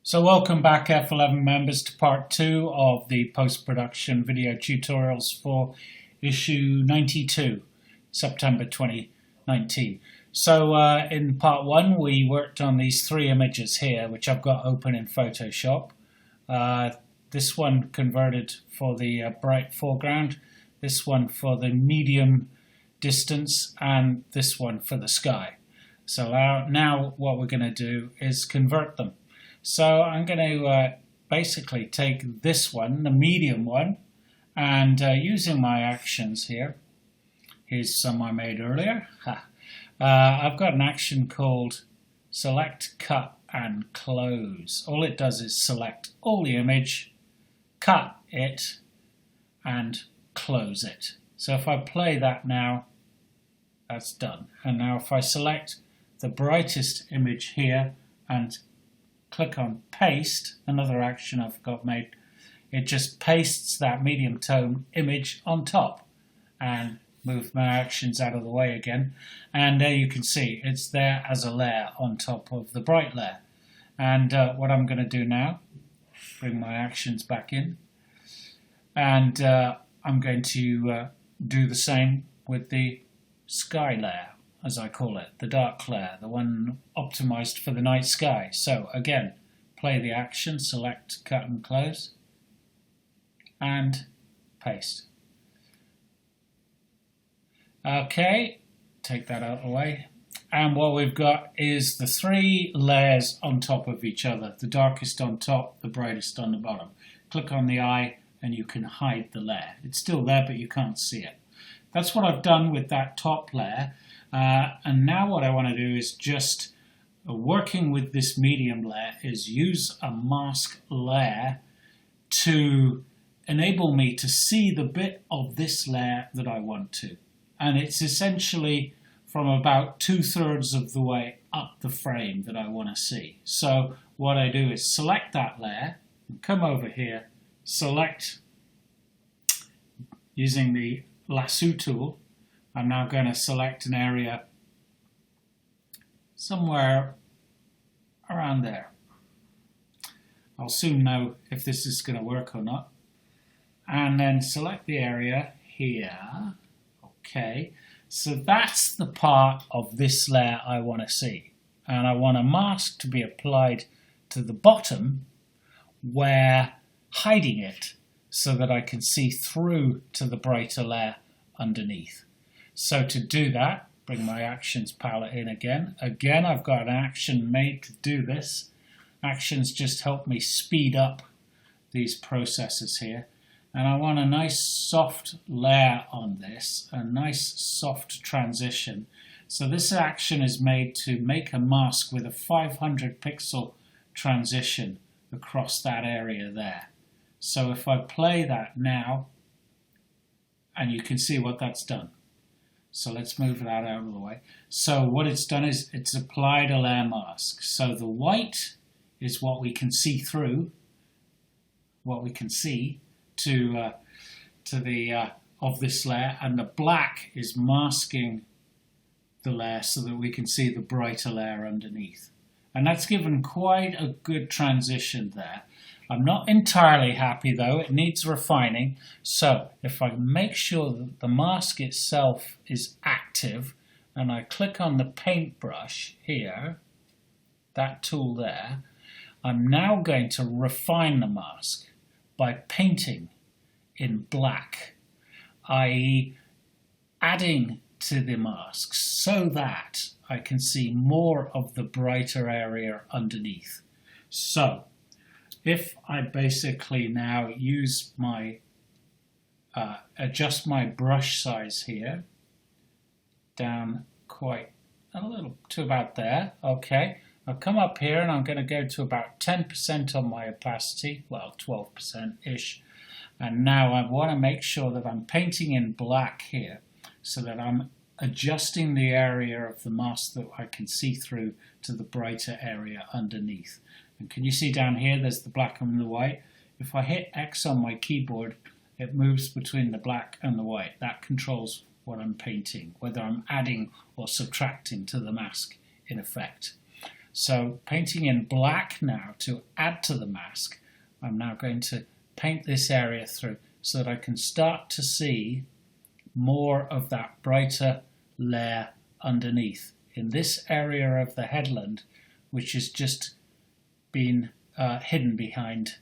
So welcome back F11 members to part 2 of the post-production video tutorials for issue 92, September 2019. So in part 1 we worked on these 3 images here which I've got open in Photoshop. This one converted for the bright foreground, this one for the medium distance, and this one for the sky. So now what we're going to do is convert them. So I'm going to basically take this one, the medium one, and using my actions here, here's some I made earlier. I've got an action called select, cut and close. All it does is select all the image, cut it and close it. So if I play that now, that's done. And now if I select the brightest image here and click on paste, another action I've got made, it just pastes that medium tone image on top, and move my actions out of the way again, and there you can see it's there as a layer on top of the bright layer. And what I'm going to do now, bring my actions back in, and I'm going to do the same with the sky layer, as I call it, the dark layer, the one optimized for the night sky. So again, play the action, select, cut and close, and paste. Okay, take that out of the way. And what we've got is the 3 layers on top of each other, the darkest on top, the brightest on the bottom. Click on the eye and you can hide the layer. It's still there, but you can't see it. That's what I've done with that top layer. And now what I want to do is just working with this medium layer is use a mask layer to enable me to see the bit of this layer that I want to. And it's essentially from about 2/3 of the way up the frame that I want to see. So what I do is select that layer, and come over here, select using the lasso tool. I'm now going to select an area somewhere around there. I'll soon know if this is going to work or not. And then select the area here. Okay, so that's the part of this layer I want to see. And I want a mask to be applied to the bottom where hiding it so that I can see through to the brighter layer underneath. So to do that, bring my actions palette in again. Again, I've got an action made to do this. Actions just help me speed up these processes here. And I want a nice soft layer on this, a nice soft transition. So this action is made to make a mask with a 500 pixel transition across that area there. So if I play that now, and you can see what that's done. So let's move that out of the way. So what it's done is it's applied a layer mask. So the white is what we can see through, what we can see to the of this layer, and the black is masking the layer so that we can see the brighter layer underneath. And that's given quite a good transition there. I'm not entirely happy though, it needs refining. So if I make sure that the mask itself is active and I click on the paintbrush here, that tool there, I'm now going to refine the mask by painting in black, i.e. adding to the mask so that I can see more of the brighter area underneath. So if I basically now use my, adjust my brush size here, down quite a little to about there, okay. I'll come up here and I'm going to go to about 10% on my opacity, well 12%-ish. And now I want to make sure that I'm painting in black here so that I'm adjusting the area of the mask that I can see through to the brighter area underneath. And can you see down here there's the black and the white? If I hit X on my keyboard, it moves between the black and the white. That controls what I'm painting, whether I'm adding or subtracting to the mask in effect. So painting in black now to add to the mask, I'm now going to paint this area through so that I can start to see more of that brighter layer underneath in this area of the headland, which has just been hidden behind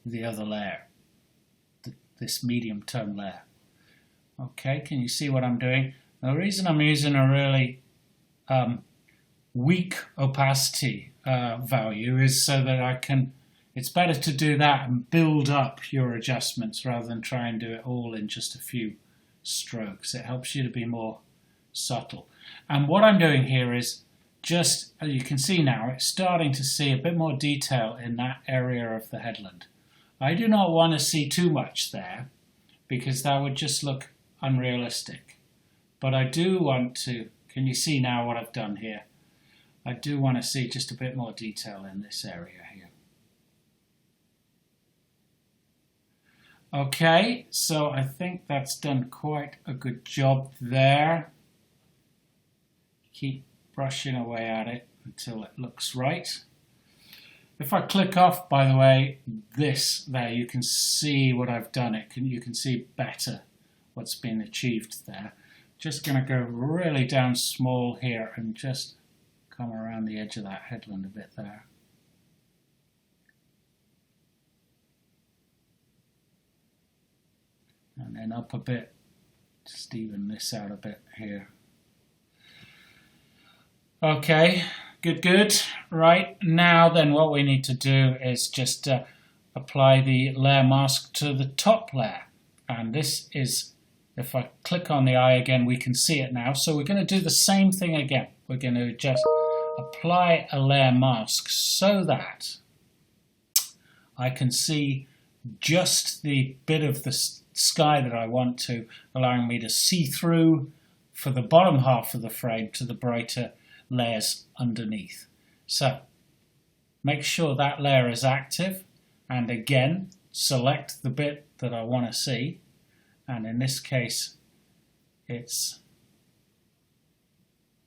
the other layer, this medium tone layer. Okay, can you see what I'm doing? The reason I'm using a really weak opacity value is so that I can, it's better to do that and build up your adjustments rather than try and do it all in just a few strokes. It helps you to be more subtle. And what I'm doing here is just, as you can see now, it's starting to see a bit more detail in that area of the headland. I do not want to see too much there because that would just look unrealistic. But I do want to, can you see now what I've done here? I do want to see just a bit more detail in this area here. Okay, so I think that's done quite a good job there. Keep brushing away at it until it looks right. If I click off, by the way, this there, you can see what I've done. You can see better what's been achieved there. Just going to go really down small here and just come around the edge of that headland a bit there. And then up a bit, just even this out a bit here. Okay, good. Right, now then what we need to do is just apply the layer mask to the top layer. And this is, if I click on the eye again, we can see it now. So we're going to do the same thing again. We're going to just apply a layer mask so that I can see just the bit of the sky that I want to, allowing me to see through for the bottom half of the frame to the brighter layers underneath. So make sure that layer is active, and again select the bit that I want to see, and in this case it's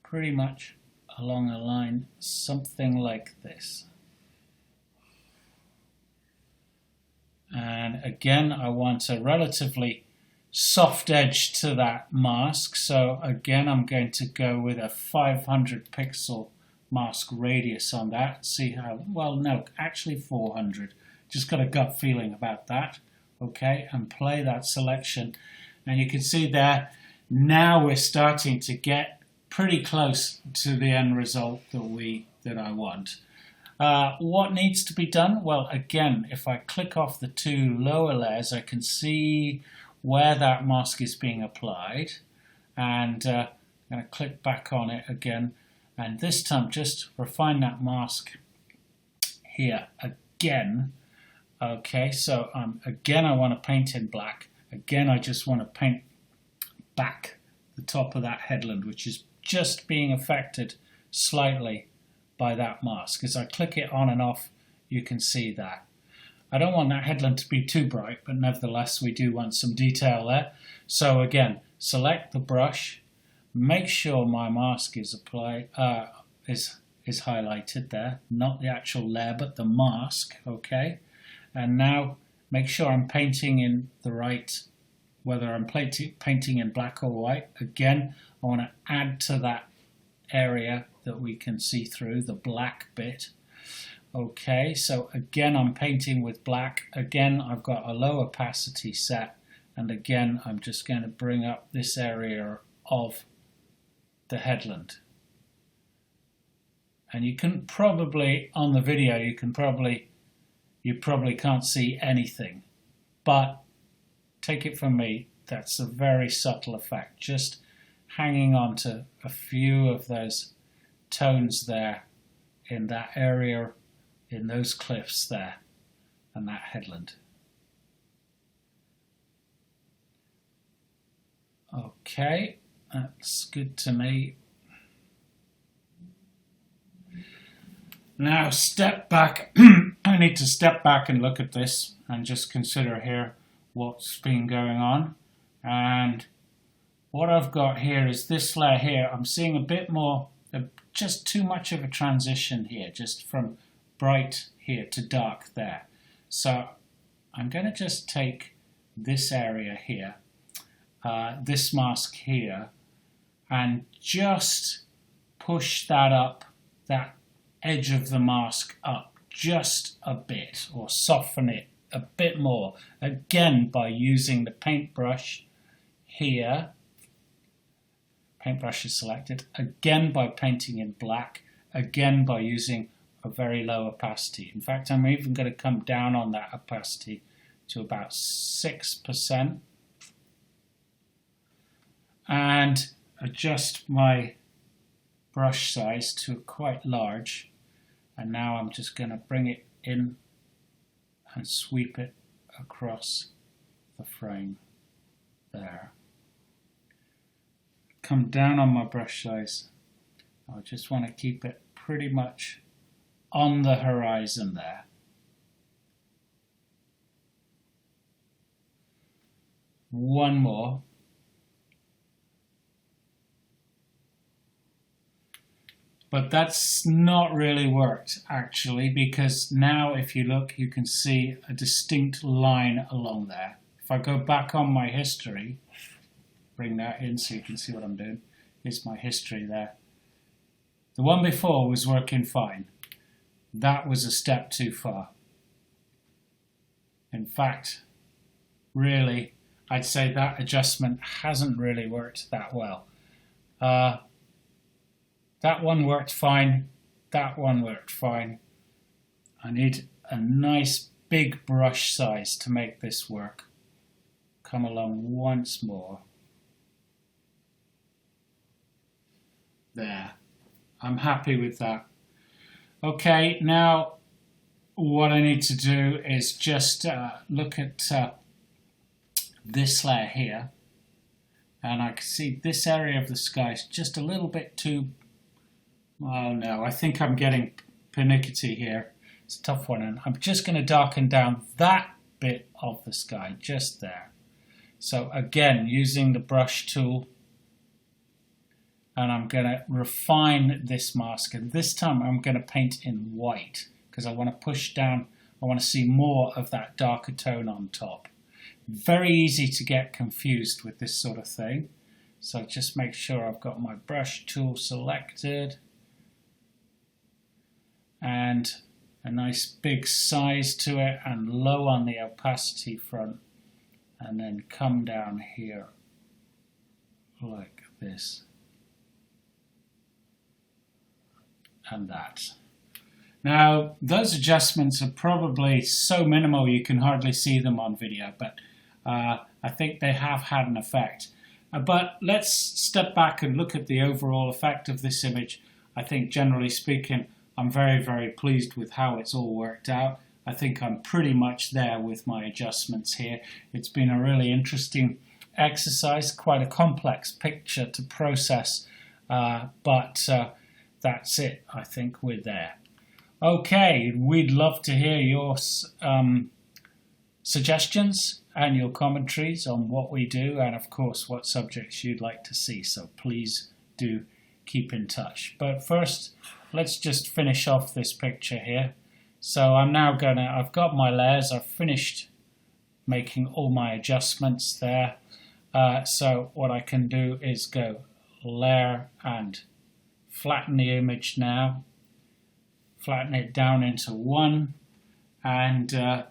pretty much along a line something like this. And again I want a relatively soft edge to that mask, so again I'm going to go with a 500 pixel mask radius on that. See how, well no, actually 400. Just got a gut feeling about that. Okay, and play that selection, and you can see there now we're starting to get pretty close to the end result that I want. What needs to be done? Well, again, if I click off the two lower layers, I can see where that mask is being applied, and I'm going to click back on it again, and this time just refine that mask here again. Okay, so again I want to paint in black. Again I just want to paint back the top of that headland, which is just being affected slightly by that mask. As I click it on and off, you can see that. I don't want that headland to be too bright, but nevertheless we do want some detail there. So again, select the brush, make sure my mask is applied, is highlighted there, not the actual layer but the mask. Okay, and now make sure I'm painting in the right, whether I'm painting in black or white. Again, I want to add to that area that we can see through, the black bit. Okay, so again I'm painting with black. Again I've got a low opacity set, and again I'm just going to bring up this area of the headland. And you can probably, on the video, you probably can't see anything, but take it from me, that's a very subtle effect, just hanging on to a few of those tones there in that area, in those cliffs there and that headland. Okay, that's good to me. Now step back. I need to step back and look at this and just consider here what's been going on. And what I've got here is this layer here. I'm seeing a bit more just too much of a transition here, just from bright here to dark there. So I'm going to just take this area here, this mask here, and just push that up, that edge of the mask up just a bit, or soften it a bit more, again by using the paintbrush here. Paintbrush is selected, again by painting in black, again by using a very low opacity. In fact, I'm even going to come down on that opacity to about 6% and adjust my brush size to quite large. And now I'm just going to bring it in and sweep it across the frame there. Come down on my brush size. I just want to keep it pretty much on the horizon there. One more. But that's not really worked actually, because now if you look, you can see a distinct line along there. If I go back on my history, bring that in so you can see what I'm doing. Here's my history there. The one before was working fine. That was a step too far. In fact, really, I'd say that adjustment hasn't really worked that well. That one worked fine. That one worked fine. I need a nice big brush size to make this work. Come along once more. There. I'm happy with that. Okay, now what I need to do is just look at this layer here. And I can see this area of the sky is just a little bit too... Oh no, I think I'm getting pernickety here. It's a tough one, and I'm just going to darken down that bit of the sky, just there. So again, using the brush tool, and I'm going to refine this mask, and this time I'm going to paint in white, because I want to push down, I want to see more of that darker tone on top. Very easy to get confused with this sort of thing, so just make sure I've got my brush tool selected, and a nice big size to it and low on the opacity front, and then come down here like this and that. Now those adjustments are probably so minimal you can hardly see them on video, but I think they have had an effect. But let's step back and look at the overall effect of this image. I think generally speaking, I'm very, very pleased with how it's all worked out. I think I'm pretty much there with my adjustments here. It's been a really interesting exercise, quite a complex picture to process, but that's it. I think we're there. Okay, we'd love to hear your suggestions and your commentaries on what we do, and of course what subjects you'd like to see, so please do keep in touch. But first, let's just finish off this picture here. So I'm now I've got my layers, I've finished making all my adjustments there. So what I can do is go layer and flatten the image now. Flatten it down into one, and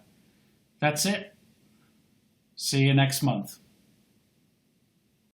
that's it. See you next month.